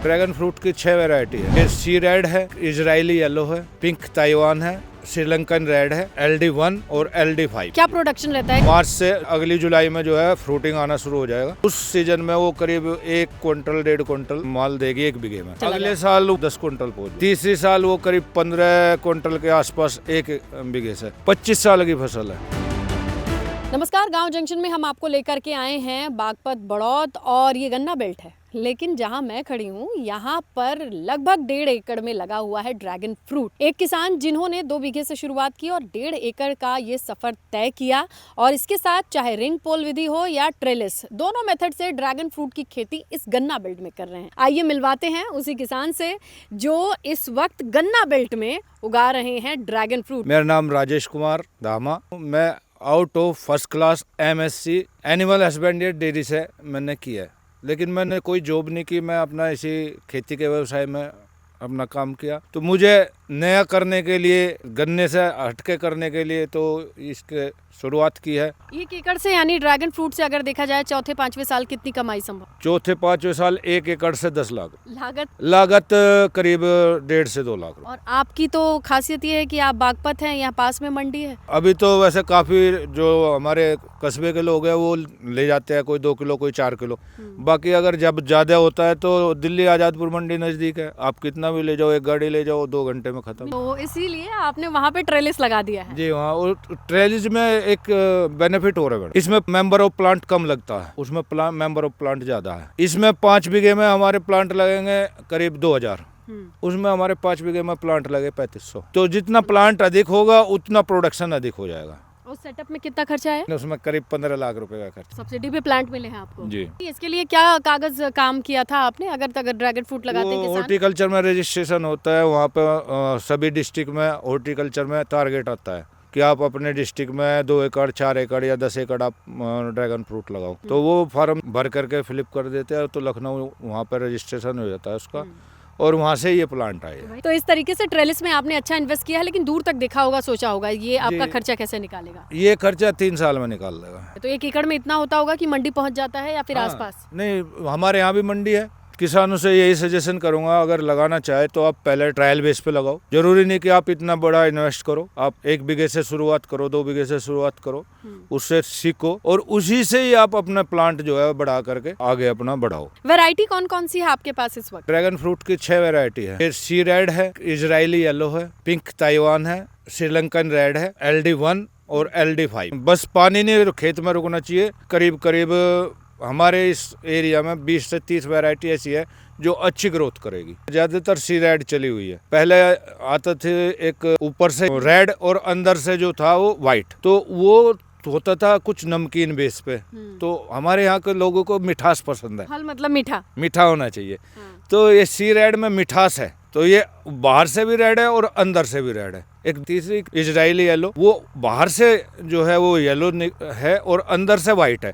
Dragon fruit की 6 variety है। सी red है, इजरायली येलो है, पिंक ताइवान है, श्रीलंकन रेड है, LD1 और LD5। क्या प्रोडक्शन रहता है? मार्च से अगली जुलाई में जो है फ्रूटिंग आना शुरू हो जाएगा। उस सीजन में वो करीब 1 क्विंटल 1.5 क्विंटल माल देगी 1 बीघे में। अगले साल 10 क्विंटल पहुंच, तीसरी साल वो करीब 15 क्विंटल के आसपास 1 बीघे से। 25 साल की फसल है। नमस्कार, गांव जंक्शन में हम आपको लेकर के आए हैं बागपत बड़ौद और ये गन्ना बेल्ट है। लेकिन जहां मैं खड़ी हूं यहाँ पर लगभग 1.5 एकड़ में लगा हुआ है ड्रैगन फ्रूट। एक किसान जिन्होंने 2 बीघे से शुरुआत की और 1.5 एकड़ का ये सफर तय किया और इसके साथ चाहे रिंग पोल विधि हो या ट्रेलिस, दोनों मेथड से ड्रैगन फ्रूट की खेती इस गन्ना बेल्ट में कर रहे हैं। आइए मिलवाते हैं उसी किसान से जो इस वक्त गन्ना बेल्ट में उगा रहे हैं ड्रैगन फ्रूट। मेरा नाम राजेश कुमार धामा। मैं out of first class MSc animal husbandry dairy से मैंने किया है, लेकिन मैंने कोई जॉब नहीं की। मैं अपना इसी खेती के व्यवसाय में अपना काम किया। तो मुझे नया करने के लिए, गन्ने से हटके करने के लिए तो इसके शुरुआत की है। 1 एकड़ से यानी ड्रैगन फ्रूट से अगर देखा जाए चौथे 5वें साल कितनी कमाई संभव? चौथे 5वें साल 1 एकड़ से 10 लाख। लागत करीब 1.5 से 2 लाख। और आपकी तो खासियत ये है कि आप बागपत हैं, यहाँ पास में मंडी है। अभी तो वैसे काफी जो हमारे कस्बे के लोग हैं वो ले जाते हैं, कोई 2 किलो कोई 4 किलो। बाकी अगर जब ज्यादा होता है तो दिल्ली आजादपुर मंडी नजदीक है, आप कितना भी ले जाओ, 1 गाड़ी ले जाओ, 2 घंटे में खत्म। तो इसीलिए आपने वहाँ पे ट्रेलिस लगा दिया है। जी हाँ, और ट्रेलिस में एक बेनिफिट हो रहा है, इसमें मेंबर ऑफ प्लांट कम लगता है, उसमें मेंबर ऑफ प्लांट ज्यादा है। इसमें 5 बीघे में हमारे प्लांट लगेंगे करीब 2000, उसमें हमारे 5 बीघे में प्लांट लगे 3500। तो जितना प्लांट अधिक होगा उतना प्रोडक्शन अधिक हो जाएगा। उस सेटअप में कितना खर्चा है? उसमें करीब 15 लाख रुपए का खर्च। सब्सिडी पे प्लांट मिले हैं आपको? जी। इसके लिए क्या कागज काम किया था आपने? अगर ड्रैगन फ्रूट लगाते हैं किसान? हॉर्टिकल्चर में रजिस्ट्रेशन होता है, वहाँ पे सभी डिस्ट्रिक्ट में हॉर्टिकल्चर में टारगेट आता है कि आप अपने डिस्ट्रिक्ट में 2 एकड़ 4 एकड़ या 10 एकड़ आप ड्रैगन फ्रूट लगाओ। तो वो फॉर्म भर करके फिलिप कर देते हैं, तो लखनऊ वहाँ पे रजिस्ट्रेशन हो जाता है उसका, और वहाँ से ये प्लांट आए। तो इस तरीके से ट्रेलिस में आपने अच्छा इन्वेस्ट किया है, लेकिन दूर तक देखा होगा, सोचा होगा ये आपका खर्चा कैसे निकालेगा? ये खर्चा 3 साल में निकाल देगा। तो 1 एकड़ में इतना होता होगा कि मंडी पहुँच जाता है या फिर आसपास? नहीं, हमारे यहाँ भी मंडी है। किसानों से यही सजेशन करूंगा, अगर लगाना चाहे तो आप पहले ट्रायल बेस पे लगाओ। जरूरी नहीं कि आप इतना बड़ा इन्वेस्ट करो, आप 1 बीघे से शुरुआत करो, 2 बीघे से शुरुआत करो, उससे सीखो और उसी से ही आप अपना प्लांट जो है बढ़ा करके आगे अपना बढ़ाओ। वैरायटी कौन कौन सी है आपके पास इस वक्त? ड्रैगन फ्रूट की 6 वैरायटी है। सी रेड है, इजरायली येलो है, पिंक ताइवान है, श्रीलंकन रेड है, LD1 और LD5। बस पानी नहीं खेत में रुकना चाहिए। करीब हमारे इस एरिया में 20 से 30 वैरायटी ऐसी है जो अच्छी ग्रोथ करेगी। ज्यादातर सी रेड चली हुई है। पहले आते थे एक ऊपर से रेड और अंदर से जो था वो व्हाइट, तो वो होता था कुछ नमकीन बेस पे। तो हमारे यहाँ के लोगों को मिठास पसंद है। फल मतलब मीठा होना चाहिए। तो ये सी रेड में मिठास है, तो ये बाहर से भी रेड है और अंदर से भी रेड है। एक तीसरी इजरायली येलो, वो बाहर से जो है वो येलो है और अंदर से व्हाइट है,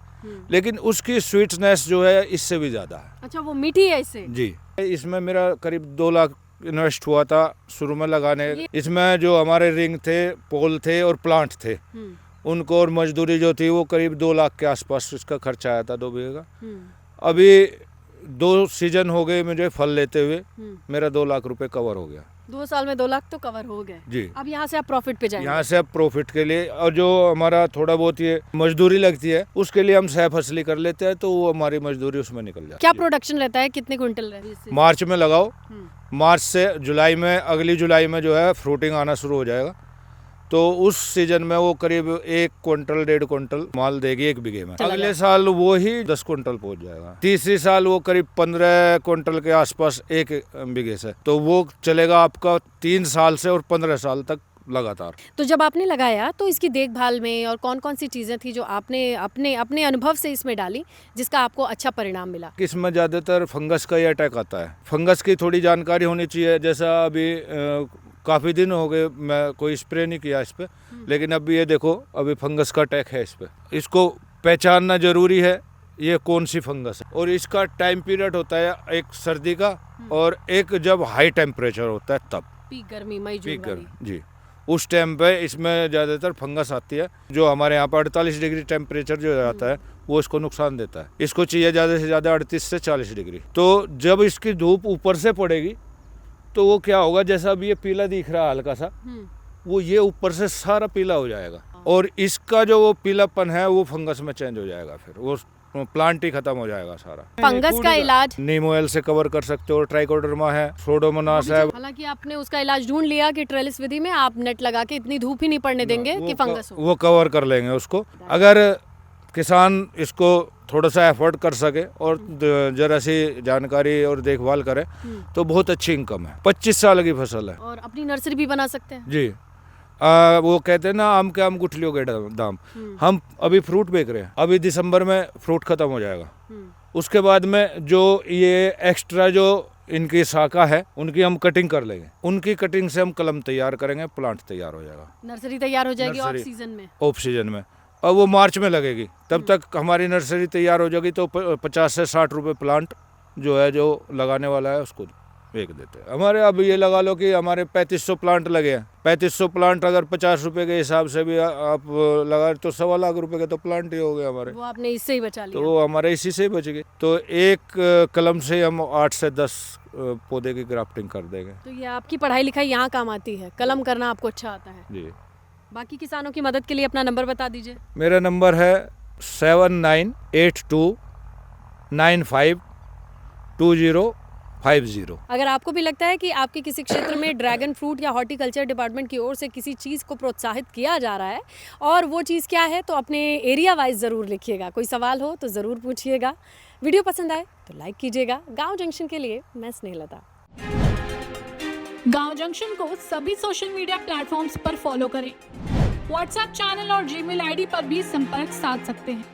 लेकिन उसकी स्वीटनेस जो है इससे भी ज्यादा है। अच्छा, वो मीठी है इससे? जी। इसमें मेरा करीब 2 लाख इन्वेस्ट हुआ था शुरू में लगाने। इसमें जो हमारे रिंग थे, पोल थे और प्लांट थे, उनको और मजदूरी जो थी वो करीब 2 लाख के आसपास इसका खर्चा आया था 2 बीघे का। अभी 2 सीजन हो गए मुझे फल लेते हुए, मेरा 2 लाख रुपए कवर हो गया। 2 साल में 2 लाख तो कवर हो गए जी। अब यहाँ से आप प्रॉफिट पे जाएंगे? यहाँ से अब प्रॉफिट के लिए, और जो हमारा थोड़ा बहुत ये मजदूरी लगती है उसके लिए हम सह फसली कर लेते हैं, तो वो हमारी मजदूरी उसमें निकल जाती है। क्या प्रोडक्शन रहता है, कितने क्विंटल रहती है? मार्च में लगाओ, मार्च से जुलाई में, अगली जुलाई में जो है फ्रूटिंग आना शुरू हो जाएगा। तो उस सीजन में वो करीब 1 क्विंटल 1.5 क्विंटल माल देगी 1 बीघे में। अगले साल वो ही 10 क्विंटल पहुंच जाएगा। तीसरी साल वो करीब 15 क्विंटल के आसपास 1 बीघे से। तो वो चलेगा आपका 3 साल से और 15 साल तक लगातार। तो जब आपने लगाया तो इसकी देखभाल में और कौन कौन सी चीजें थी जो आपने अपने अनुभव से इसमें डाली जिसका आपको अच्छा परिणाम मिला? इसमें ज्यादातर फंगस का ही अटैक आता है। फंगस की थोड़ी जानकारी होनी चाहिए। जैसा अभी काफ़ी दिन हो गए मैं कोई स्प्रे नहीं किया इस पे, लेकिन अभी ये देखो अभी फंगस का अटैक है इस पे। इसको पहचानना जरूरी है ये कौन सी फंगस है, और इसका टाइम पीरियड होता है एक सर्दी का और एक जब हाई टेम्परेचर होता है तब, पीक गर्मी, मई जून वाली। जी। उस टाइम पे इसमें ज़्यादातर फंगस आती है, जो हमारे यहाँ पर 48 डिग्री टेम्परेचर जो आता है वो इसको नुकसान देता है। इसको चाहिए ज़्यादा से ज़्यादा 38 से 40 डिग्री। तो जब इसकी धूप ऊपर से पड़ेगी तो वो क्या होगा, जैसा अभी ये पीला दिख रहा है हल्का सा, वो ये ऊपर से सारा पीला हो जाएगा और इसका जो वो पीलापन है वो फंगस में चेंज हो जाएगा, फिर वो प्लांट ही खत्म हो जाएगा सारा। फंगस का इलाज नीम ऑयल से कवर कर सकते हो, ट्राइकोडर्मा है, सोडोमोनास है। हालांकि आपने उसका इलाज ढूंढ लिया कि ट्रेलिस विधि में आप नेट लगा के इतनी धूप ही नहीं पड़ने देंगे कि फंगस हो। वो कवर कर लेंगे उसको। अगर किसान इसको थोड़ा सा एफर्ट कर सके और जरा सी जानकारी और देखभाल करे तो बहुत अच्छी इनकम है। 25 साल की फसल है और अपनी नर्सरी भी बना सकते हैं जी। वो कहते हैं ना, आम के आम गुठलियों के दाम। हम अभी फ्रूट बेच रहे हैं, अभी दिसंबर में फ्रूट खत्म हो जाएगा। उसके बाद में जो ये एक्स्ट्रा जो इनकी शाखा है उनकी हम कटिंग कर लेंगे, उनकी कटिंग से हम कलम तैयार करेंगे, प्लांट तैयार हो जाएगा। नर्सरी तैयार हो जाएगी ऑफ सीजन में। ऑफ सीजन में, और वो मार्च में लगेगी, तब तक हमारी नर्सरी तैयार हो जाएगी। तो 50 से 60 रुपए प्लांट जो है, जो लगाने वाला है उसको बेच देते हैं। हमारे अब ये लगा लो कि हमारे 3500 प्लांट लगे हैं। 3500 प्लांट अगर 50 रुपए के हिसाब से भी आप लगा तो 1.25 लाख रुपए के तो प्लांट ही हो गए हमारे। वो आपने इससे ही बचा लिया। तो वो हमारे इसी से ही बच गए। तो एक कलम से हम 8 से 10 पौधे की ग्राफ्टिंग कर देंगे। तो ये आपकी पढ़ाई लिखाई यहाँ काम आती है, कलम करना आपको अच्छा आता है जी। बाकी किसानों की मदद के लिए अपना नंबर बता दीजिए। मेरा नंबर है 7982952050। अगर आपको भी लगता है कि आपके किसी क्षेत्र में ड्रैगन फ्रूट या हॉर्टिकल्चर डिपार्टमेंट की ओर से किसी चीज़ को प्रोत्साहित किया जा रहा है और वो चीज़ क्या है, तो अपने एरिया वाइज ज़रूर लिखिएगा। कोई सवाल हो तो ज़रूर पूछिएगा। वीडियो पसंद आए तो लाइक कीजिएगा। गांव जंक्शन के लिए मैं स्नेहलता। गांव जंक्शन को सभी सोशल मीडिया प्लेटफॉर्म्स पर फॉलो करें। व्हाट्सएप चैनल और जीमेल आईडी पर भी संपर्क साध सकते हैं।